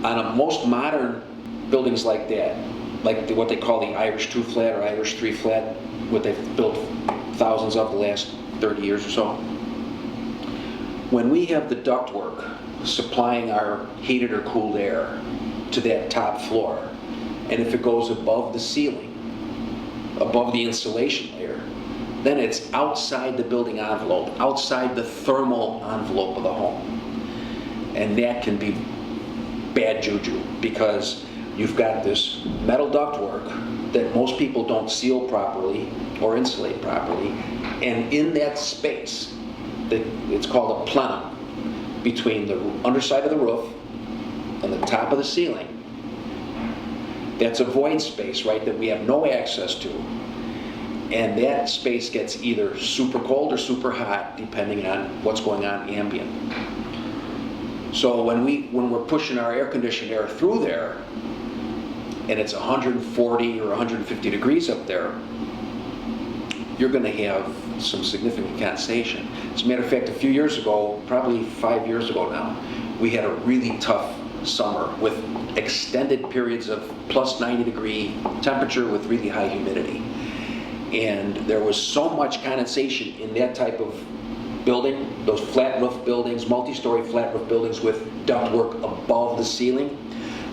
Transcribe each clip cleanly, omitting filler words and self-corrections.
most modern buildings like that, like what they call the Irish 2-flat or Irish 3-flat, what they've built thousands of the last 30 years or so, when we have the ductwork supplying our heated or cooled air to that top floor, and if it goes above the ceiling, above the insulation layer, then it's outside the building envelope, outside the thermal envelope of the home. And that can be bad juju, because you've got this metal ductwork that most people don't seal properly or insulate properly, and in that space, it's called a plenum, between the underside of the roof and the top of the ceiling, that's a void space, right, that we have no access to. And that space gets either super cold or super hot, depending on what's going on ambient. So when we're pushing our air-conditioned air through there, and it's 140 or 150 degrees up there, you're going to have some significant condensation. As a matter of fact, a few years ago, probably 5 years ago now, we had a really tough summer with extended periods of plus 90 degree temperature with really high humidity. And there was so much condensation in that type of building, those flat roof buildings, multi-story flat roof buildings with ductwork above the ceiling.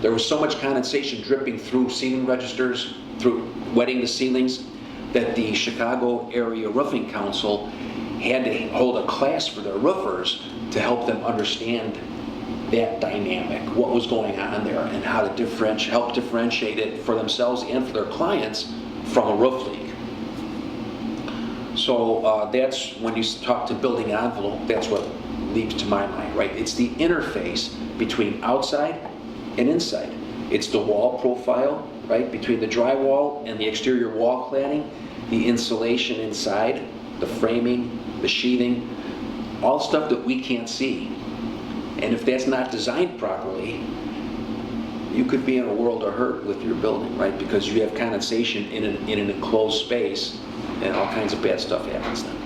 There was so much condensation dripping through ceiling registers, through wetting the ceilings, that the Chicago Area Roofing Council had to hold a class for their roofers to help them understand that dynamic, what was going on there, and how to help differentiate it for themselves and for their clients from a roof leak. So that's when you talk to building envelope, that's what leaps to my mind, right? It's the interface between outside and inside. It's the wall profile, right, between the drywall and the exterior wall cladding, the insulation inside, the framing, the sheathing, all stuff that we can't see. And if that's not designed properly, you could be in a world of hurt with your building, right? Because you have condensation in an enclosed space, and all kinds of bad stuff happens then.